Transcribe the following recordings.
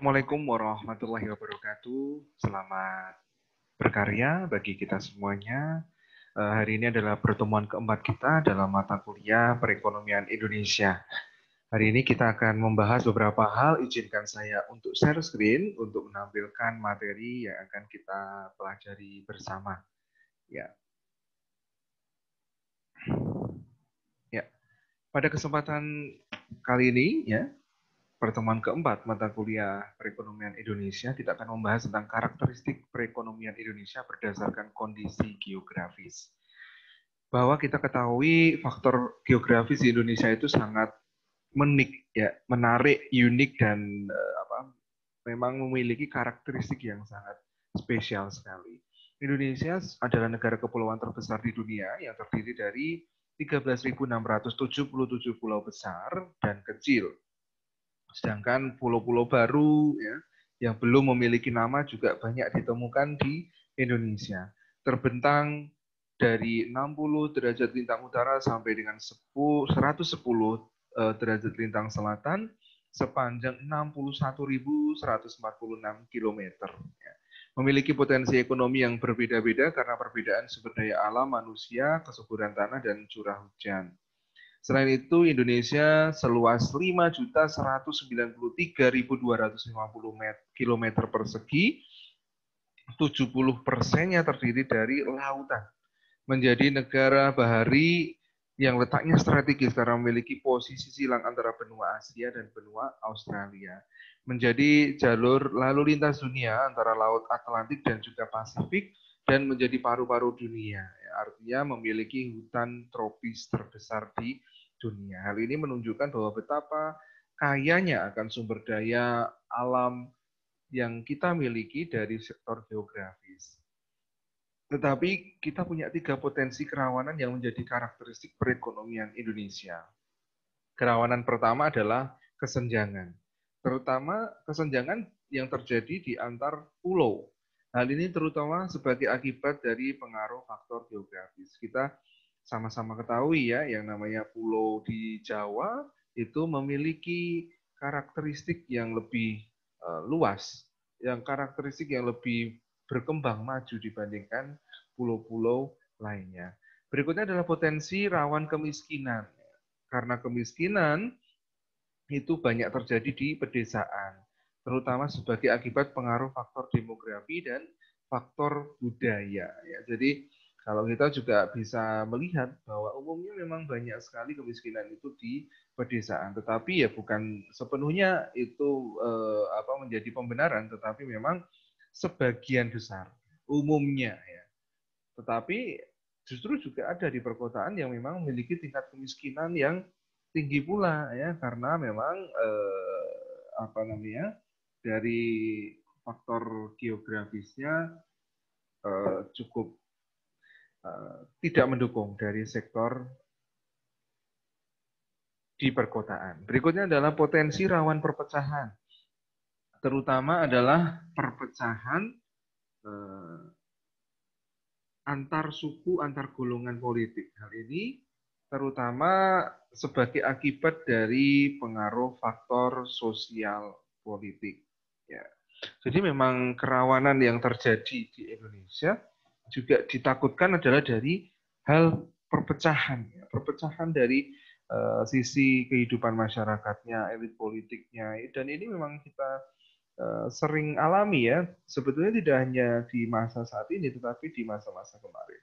Assalamualaikum warahmatullahi wabarakatuh. Selamat berkarya bagi kita semuanya. Hari ini adalah pertemuan keempat kita dalam mata kuliah Perekonomian Indonesia. Hari ini kita akan membahas beberapa hal. Izinkan saya untuk share screen untuk menampilkan materi yang akan kita pelajari bersama. Ya, ya. Pada kesempatan kali ini, ya, pertemuan keempat mata kuliah Perekonomian Indonesia, kita akan membahas tentang karakteristik perekonomian Indonesia berdasarkan kondisi geografis. Bahwa kita ketahui faktor geografis di Indonesia itu sangat menarik, unik, dan memang memiliki karakteristik yang sangat spesial sekali. Indonesia adalah negara kepulauan terbesar di dunia yang terdiri dari 13.677 pulau besar dan kecil. Sedangkan pulau-pulau baru ya, yang belum memiliki nama juga banyak ditemukan di Indonesia. Terbentang dari 60 derajat lintang utara sampai dengan 110 derajat lintang selatan sepanjang 61.146 km. Memiliki potensi ekonomi yang berbeda-beda karena perbedaan sumber daya alam manusia, kesuburan tanah, dan curah hujan. Selain itu, Indonesia seluas 5.193.250 km persegi, 70%-nya terdiri dari lautan. Menjadi negara bahari yang letaknya strategis karena memiliki posisi silang antara benua Asia dan benua Australia. Menjadi jalur lalu lintas dunia antara Laut Atlantik dan juga Pasifik, dan menjadi paru-paru dunia. Artinya memiliki hutan tropis terbesar di dunia. Hal ini menunjukkan bahwa betapa kayanya akan sumber daya alam yang kita miliki dari sektor geografis. Tetapi kita punya 3 potensi kerawanan yang menjadi karakteristik perekonomian Indonesia. Kerawanan pertama adalah kesenjangan, terutama kesenjangan yang terjadi di antar pulau. Hal ini terutama sebagai akibat dari pengaruh faktor geografis. Kita sama-sama ketahui ya, yang namanya pulau di Jawa itu memiliki karakteristik yang lebih luas, yang karakteristik yang lebih berkembang maju dibandingkan pulau-pulau lainnya. Berikutnya adalah potensi rawan kemiskinan. Karena kemiskinan itu banyak terjadi di pedesaan, terutama sebagai akibat pengaruh faktor demografi dan faktor budaya. Ya, jadi kalau kita juga bisa melihat bahwa umumnya memang banyak sekali kemiskinan itu di pedesaan, tetapi ya bukan sepenuhnya itu menjadi pembenaran, tetapi memang sebagian besar umumnya ya. Tetapi justru juga ada di perkotaan yang memang memiliki tingkat kemiskinan yang tinggi pula ya, karena memang dari faktor geografisnya cukup tidak mendukung dari sektor di perkotaan. Berikutnya adalah potensi rawan perpecahan, terutama adalah perpecahan antar suku, antar golongan politik. Hal ini terutama sebagai akibat dari pengaruh faktor sosial politik. Ya. Jadi memang kerawanan yang terjadi di Indonesia juga ditakutkan adalah dari hal perpecahan, ya. Perpecahan dari sisi kehidupan masyarakatnya, elit politiknya, dan ini memang kita sering alami ya, sebetulnya tidak hanya di masa saat ini, tetapi di masa-masa kemarin.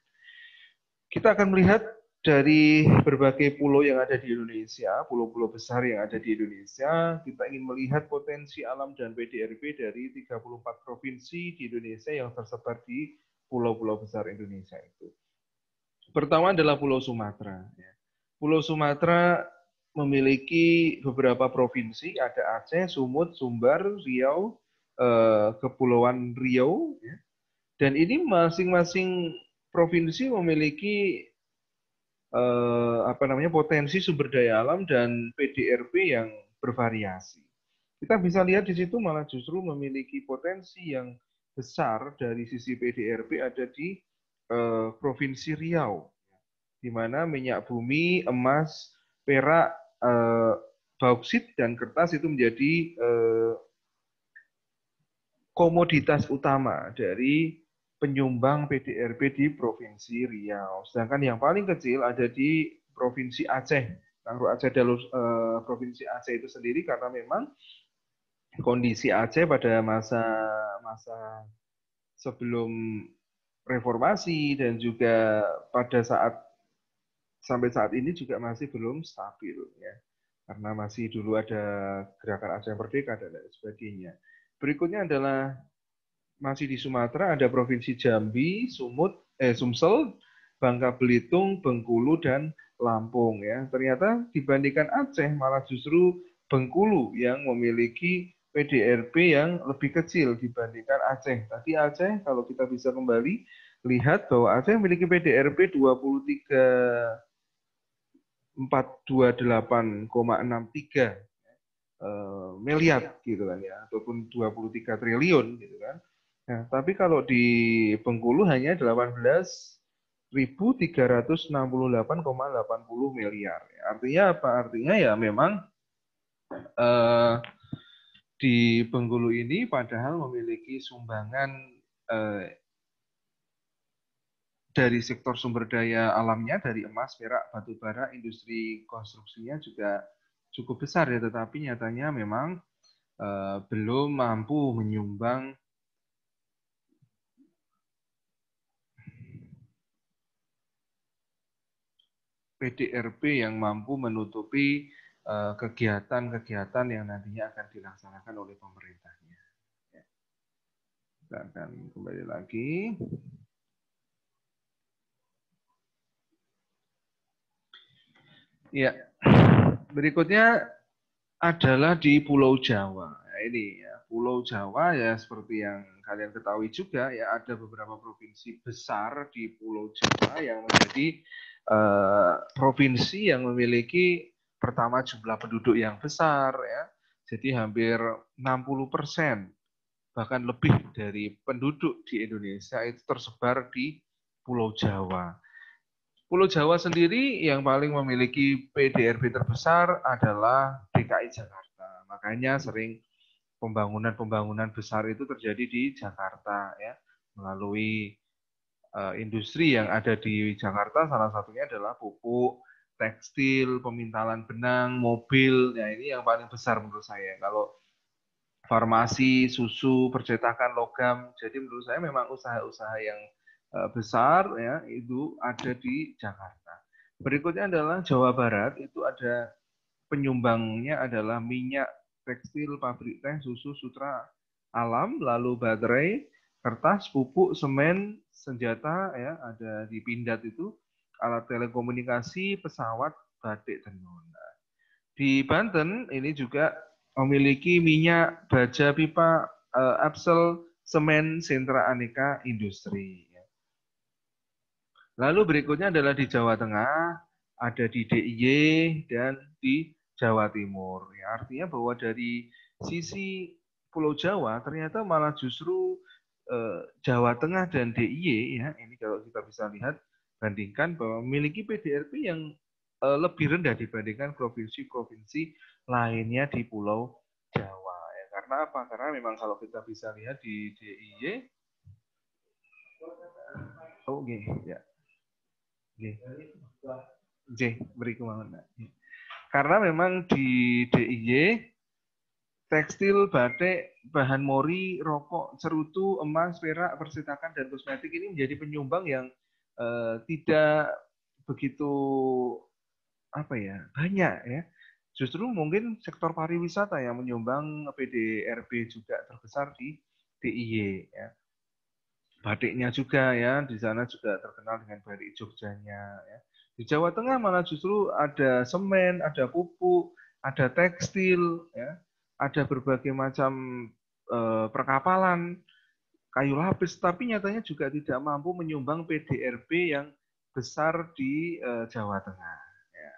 Kita akan melihat dari berbagai pulau yang ada di Indonesia, pulau-pulau besar yang ada di Indonesia, kita ingin melihat potensi alam dan PDRB dari 34 provinsi di Indonesia yang tersebar di pulau-pulau besar Indonesia itu. Pertama adalah Pulau Sumatera. Pulau Sumatera memiliki beberapa provinsi, ada Aceh, Sumut, Sumbar, Riau, Kepulauan Riau, dan ini masing-masing provinsi memiliki potensi sumber daya alam dan PDRB yang bervariasi. Kita bisa lihat di situ malah justru memiliki potensi yang besar dari sisi PDRB ada di Provinsi Riau, di mana minyak bumi, emas, perak, bauksit, dan kertas itu menjadi komoditas utama dari penyumbang PDRB di Provinsi Riau. Sedangkan yang paling kecil ada di Provinsi Aceh. Kalau Aceh Dalus, Provinsi Aceh itu sendiri karena memang kondisi Aceh pada masa sebelum reformasi dan juga pada sampai saat ini juga masih belum stabil ya. Karena masih dulu ada gerakan Aceh Merdeka dan lain sebagainya. Berikutnya adalah masih di Sumatera, ada Provinsi Jambi, Sumsel, Bangka Belitung, Bengkulu, dan Lampung ya. Ternyata dibandingkan Aceh malah justru Bengkulu yang memiliki PDRB yang lebih kecil dibandingkan Aceh. Tadi Aceh kalau kita bisa kembali lihat bahwa Aceh memiliki PDRB 428,63 miliar gitu kan ya, ataupun 23 triliun gitu kan. Nah, tapi kalau di Bengkulu hanya 18.368,80 miliar. Artinya apa? Artinya ya memang di Bengkulu ini padahal memiliki sumbangan dari sektor sumber daya alamnya, dari emas, perak, batu bara, industri konstruksinya juga cukup besar ya, tetapi nyatanya memang belum mampu menyumbang PDRB yang mampu menutupi kegiatan-kegiatan yang nantinya akan dilaksanakan oleh pemerintahnya. Kita akan kembali lagi. Ya, berikutnya adalah di Pulau Jawa. Nah, ini ya, Pulau Jawa ya seperti yang kalian ketahui juga ya, ada beberapa provinsi besar di Pulau Jawa yang menjadi provinsi yang memiliki pertama jumlah penduduk yang besar ya. Jadi hampir 60%, bahkan lebih dari penduduk di Indonesia itu tersebar di Pulau Jawa. Pulau Jawa sendiri yang paling memiliki PDRB terbesar adalah DKI Jakarta. Makanya sering pembangunan-pembangunan besar itu terjadi di Jakarta ya, melalui industri yang ada di Jakarta. Salah satunya adalah pupuk, tekstil, pemintalan benang, mobil. Nah, ini yang paling besar menurut saya. Kalau farmasi, susu, percetakan logam. Jadi menurut saya memang usaha-usaha yang besar ya itu ada di Jakarta. Berikutnya adalah Jawa Barat, itu ada penyumbangnya adalah minyak, tekstil, pabrik teh, susu, sutra alam, lalu baterai, kertas, pupuk, semen, senjata ya ada di Pindad itu, alat telekomunikasi, pesawat, batik, tenun. Di Banten ini juga memiliki minyak, baja, pipa, Absol, semen, sentra aneka industri. Lalu berikutnya adalah di Jawa Tengah, ada di DIY dan di Jawa Timur. Ya, artinya bahwa dari sisi Pulau Jawa ternyata malah justru Jawa Tengah dan DIY ya, ini kalau kita bisa lihat bandingkan bahwa memiliki PDRB yang lebih rendah dibandingkan provinsi-provinsi lainnya di Pulau Jawa. Ya, karena apa? Karena memang kalau kita bisa lihat di DIY, oh ya. J, beri kemana? Karena memang di DIY, tekstil, batik, bahan mori, rokok, cerutu, emas, perak, persetakan, dan kosmetik ini menjadi penyumbang yang tidak begitu banyak ya. Justru mungkin sektor pariwisata yang menyumbang PDRB juga terbesar di DIY ya. Batiknya juga ya, di sana juga terkenal dengan batik Jogjanya ya. Di Jawa Tengah malah justru ada semen, ada pupuk, ada tekstil ya, ada berbagai macam perkapalan, kayu lapis, tapi nyatanya juga tidak mampu menyumbang PDRB yang besar di Jawa Tengah ya.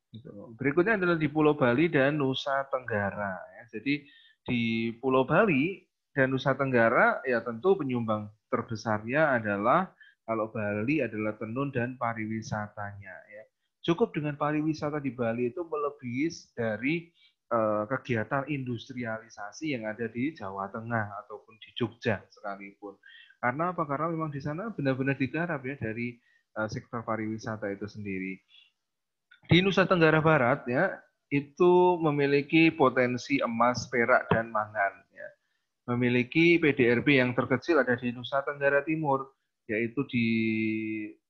Gitu. Berikutnya adalah di Pulau Bali dan Nusa Tenggara ya. Jadi di Pulau Bali dan Nusa Tenggara ya tentu penyumbang terbesarnya adalah kalau Bali adalah tenun dan pariwisatanya ya. Cukup dengan pariwisata di Bali itu melebihi dari kegiatan industrialisasi yang ada di Jawa Tengah ataupun di Jogja sekalipun. Karena apa? Karena memang di sana benar-benar digarap ya dari sektor pariwisata itu sendiri. Di Nusa Tenggara Barat ya itu memiliki potensi emas, perak, dan mangan. Ya. Memiliki PDRB yang terkecil ada di Nusa Tenggara Timur, yaitu di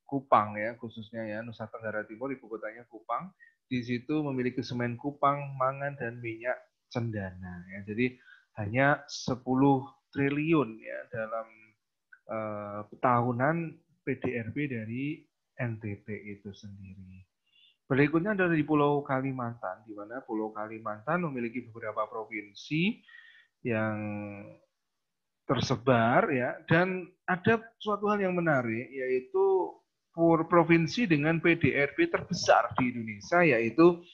Kupang ya khususnya ya Nusa Tenggara Timur, ibu kotanya Kupang. Di situ memiliki semen Kupang, mangan, dan minyak cendana. Ya. Jadi hanya 10 triliun ya dalam tahunan PDRB dari NTT itu sendiri. Berikutnya adalah di Pulau Kalimantan, di mana Pulau Kalimantan memiliki beberapa provinsi yang tersebar ya, dan ada suatu hal yang menarik yaitu provinsi dengan PDRB terbesar di Indonesia yaitu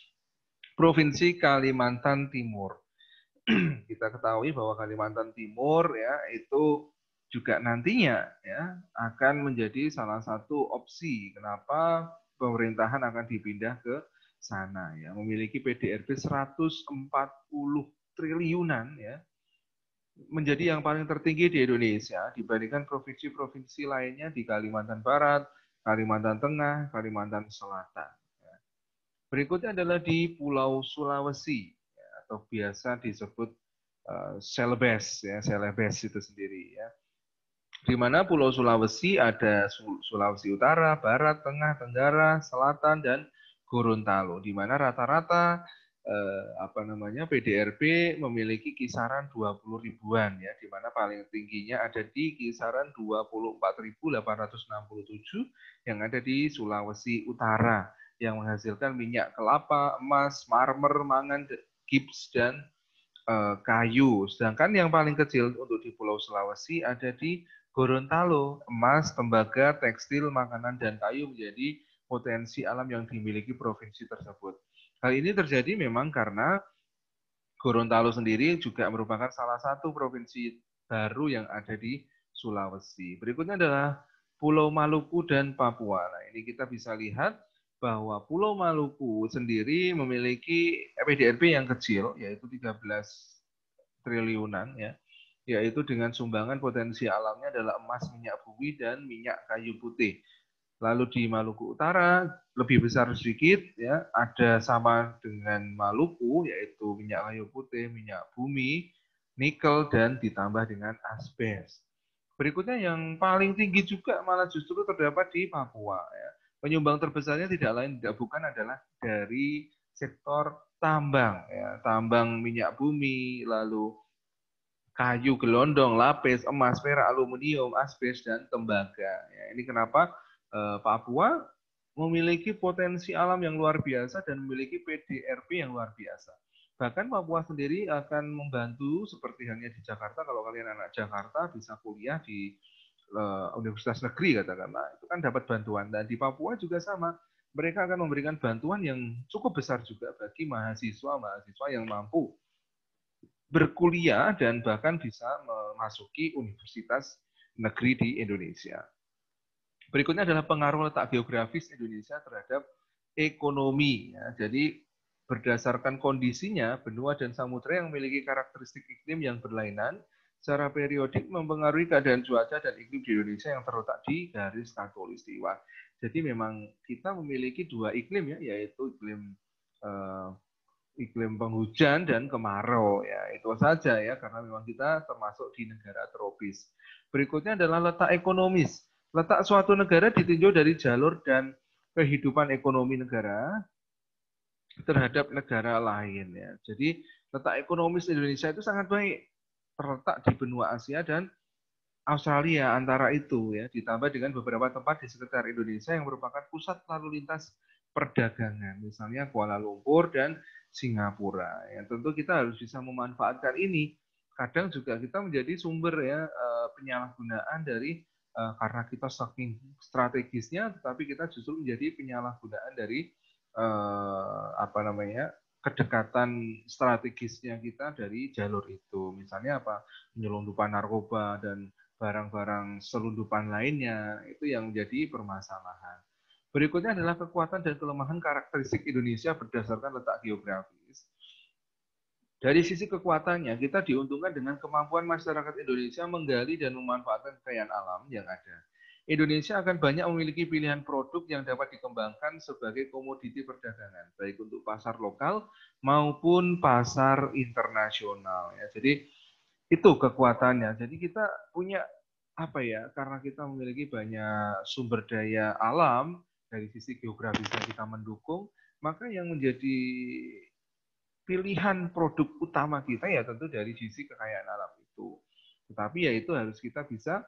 Provinsi Kalimantan Timur. Kita ketahui bahwa Kalimantan Timur ya itu juga nantinya ya akan menjadi salah satu opsi kenapa pemerintahan akan dipindah ke sana ya, memiliki PDRB 140 triliunan ya, menjadi yang paling tertinggi di Indonesia dibandingkan provinsi-provinsi lainnya di Kalimantan Barat, Kalimantan Tengah, Kalimantan Selatan. Berikutnya adalah di Pulau Sulawesi ya, atau biasa disebut Celebes ya, Celebes itu sendiri ya. Di mana Pulau Sulawesi ada Sulawesi Utara, Barat, Tengah, Tenggara, Selatan, dan Gorontalo, di mana rata-rata PDRB memiliki kisaran 20 ribuan ya, di mana paling tingginya ada di kisaran 24.867 yang ada di Sulawesi Utara yang menghasilkan minyak kelapa, emas, marmer, mangan, gips, dan kayu. Sedangkan yang paling kecil untuk di Pulau Sulawesi ada di Gorontalo, emas, tembaga, tekstil, makanan, dan kayu menjadi potensi alam yang dimiliki provinsi tersebut. Hal ini terjadi memang karena Gorontalo sendiri juga merupakan salah satu provinsi baru yang ada di Sulawesi. Berikutnya adalah Pulau Maluku dan Papua. Nah, ini kita bisa lihat bahwa Pulau Maluku sendiri memiliki PDRB yang kecil, yaitu 13 triliunan, ya, yaitu dengan sumbangan potensi alamnya adalah emas, minyak bumi, dan minyak kayu putih. Lalu di Maluku Utara lebih besar sedikit ya, ada sama dengan Maluku yaitu minyak kayu putih, minyak bumi, nikel, dan ditambah dengan asbes. Berikutnya yang paling tinggi juga malah justru terdapat di Papua ya. Penyumbang terbesarnya tidak lain tidak bukan adalah dari sektor tambang ya, tambang minyak bumi, lalu kayu gelondong, lapis, emas, perak, aluminium, asbes, dan tembaga. Ya, ini kenapa Papua memiliki potensi alam yang luar biasa dan memiliki PDRB yang luar biasa. Bahkan Papua sendiri akan membantu seperti halnya di Jakarta, kalau kalian anak Jakarta bisa kuliah di universitas negeri katakanlah, itu kan dapat bantuan. Dan di Papua juga sama, mereka akan memberikan bantuan yang cukup besar juga bagi mahasiswa-mahasiswa yang mampu berkuliah dan bahkan bisa memasuki universitas negeri di Indonesia. Berikutnya adalah pengaruh letak geografis Indonesia terhadap ekonomi. Ya. Jadi berdasarkan kondisinya, benua dan samudera yang memiliki karakteristik iklim yang berlainan secara periodik mempengaruhi keadaan cuaca dan iklim di Indonesia yang terletak di garis khatulistiwa. Jadi memang kita memiliki dua iklim ya, yaitu iklim penghujan dan kemarau ya, itu saja ya, karena memang kita termasuk di negara tropis. Berikutnya adalah letak ekonomis. Letak suatu negara ditinjau dari jalur dan kehidupan ekonomi negara terhadap negara lain ya. Jadi letak ekonomis Indonesia itu sangat baik, terletak di benua Asia dan Australia antara itu ya, ditambah dengan beberapa tempat di sekitar Indonesia yang merupakan pusat lalu lintas perdagangan, misalnya Kuala Lumpur dan Singapura. Ya, tentu kita harus bisa memanfaatkan ini. Kadang juga kita menjadi sumber ya penyalahgunaan dari karena kita saking strategisnya, tetapi kita justru menjadi penyalahgunaan dari kedekatan strategisnya kita dari jalur itu. Misalnya apa? Penyelundupan narkoba dan barang-barang selundupan lainnya, itu yang menjadi permasalahan. Berikutnya adalah kekuatan dan kelemahan karakteristik Indonesia berdasarkan letak geografis. Dari sisi kekuatannya, kita diuntungkan dengan kemampuan masyarakat Indonesia menggali dan memanfaatkan kekayaan alam yang ada. Indonesia akan banyak memiliki pilihan produk yang dapat dikembangkan sebagai komoditi perdagangan, baik untuk pasar lokal maupun pasar internasional. Ya, jadi itu kekuatannya. Jadi kita punya apa ya? Karena kita memiliki banyak sumber daya alam dari sisi geografisnya kita mendukung, maka yang menjadi pilihan produk utama kita ya tentu dari sisi kekayaan alam itu. Tetapi ya itu harus kita bisa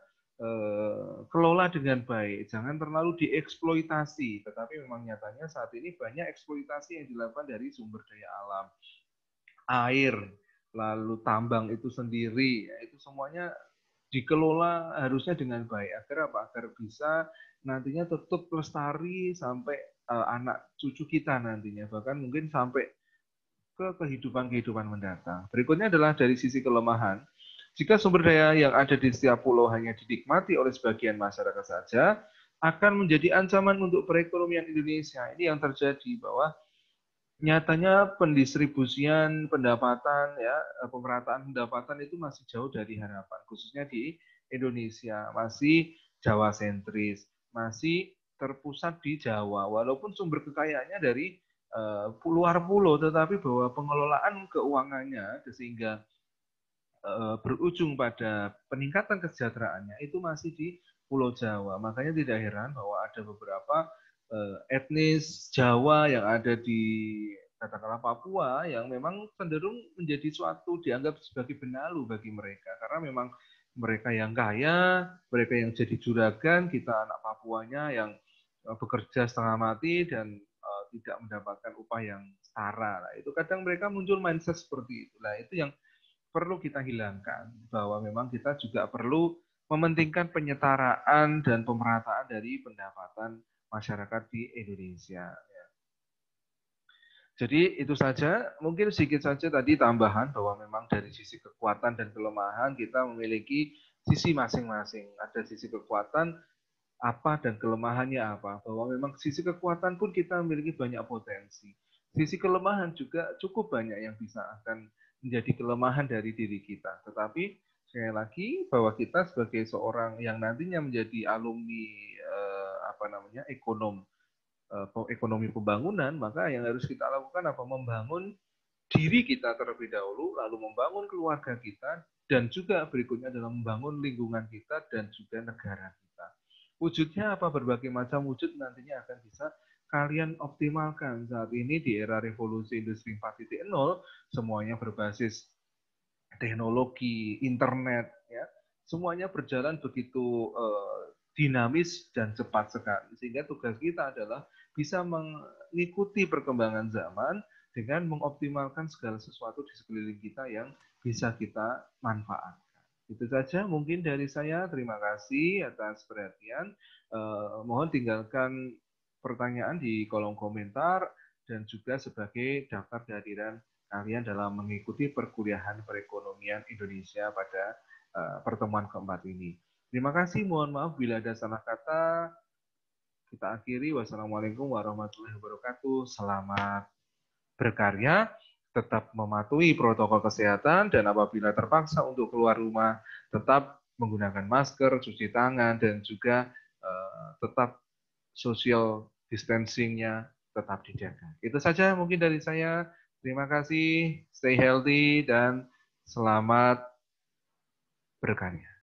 kelola dengan baik, jangan terlalu dieksploitasi. Tetapi memang nyatanya saat ini banyak eksploitasi yang dilakukan dari sumber daya alam, air, lalu tambang itu sendiri, ya, itu semuanya dikelola harusnya dengan baik agar apa? Agar bisa nantinya tetap lestari sampai anak cucu kita nantinya, bahkan mungkin sampai ke kehidupan-kehidupan mendatang. Berikutnya adalah dari sisi kelemahan. Jika sumber daya yang ada di setiap pulau hanya dinikmati oleh sebagian masyarakat saja, akan menjadi ancaman untuk perekonomian Indonesia. Ini yang terjadi bahwa nyatanya pendistribusian pendapatan ya pemerataan pendapatan itu masih jauh dari harapan, khususnya di Indonesia masih Jawa sentris, masih terpusat di Jawa walaupun sumber kekayaannya dari luar pulau, tetapi bahwa pengelolaan keuangannya sehingga berujung pada peningkatan kesejahteraannya itu masih di Pulau Jawa. Makanya tidak heran bahwa ada beberapa etnis Jawa yang ada di katakanlah Papua yang memang cenderung menjadi suatu dianggap sebagai benalu bagi mereka karena memang mereka yang kaya, mereka yang jadi juragan, kita anak Papuanya yang bekerja setengah mati dan tidak mendapatkan upah yang setara. Nah, itu kadang mereka muncul mindset seperti itu. Nah, itu yang perlu kita hilangkan, bahwa memang kita juga perlu mementingkan penyetaraan dan pemerataan dari pendapatan masyarakat di Indonesia. Jadi itu saja, mungkin sedikit saja tadi tambahan bahwa memang dari sisi kekuatan dan kelemahan kita memiliki sisi masing-masing. Ada sisi kekuatan apa dan kelemahannya apa. Bahwa memang sisi kekuatan pun kita memiliki banyak potensi. Sisi kelemahan juga cukup banyak yang bisa akan menjadi kelemahan dari diri kita. Tetapi sekali lagi bahwa kita sebagai seorang yang nantinya menjadi alumni ekonomi pembangunan, maka yang harus kita lakukan apa? Membangun diri kita terlebih dahulu, lalu membangun keluarga kita, dan juga berikutnya adalah membangun lingkungan kita dan juga negara kita. Wujudnya apa? Berbagai macam wujud nantinya akan bisa kalian optimalkan. Saat ini di era revolusi industri 4.0, semuanya berbasis teknologi, internet, ya, semuanya berjalan begitu dinamis dan cepat sekali. Sehingga tugas kita adalah bisa mengikuti perkembangan zaman dengan mengoptimalkan segala sesuatu di sekeliling kita yang bisa kita manfaatkan. Itu saja mungkin dari saya. Terima kasih atas perhatian. Mohon tinggalkan pertanyaan di kolom komentar dan juga sebagai daftar kehadiran kalian dalam mengikuti perkuliahan perekonomian Indonesia pada pertemuan keempat ini. Terima kasih, mohon maaf bila ada salah kata. Kita akhiri. Wassalamualaikum warahmatullahi wabarakatuh. Selamat berkarya, tetap mematuhi protokol kesehatan, dan apabila terpaksa untuk keluar rumah, tetap menggunakan masker, cuci tangan, dan juga tetap social distancing-nya tetap dijaga. Itu saja mungkin dari saya. Terima kasih, stay healthy, dan selamat berkarya.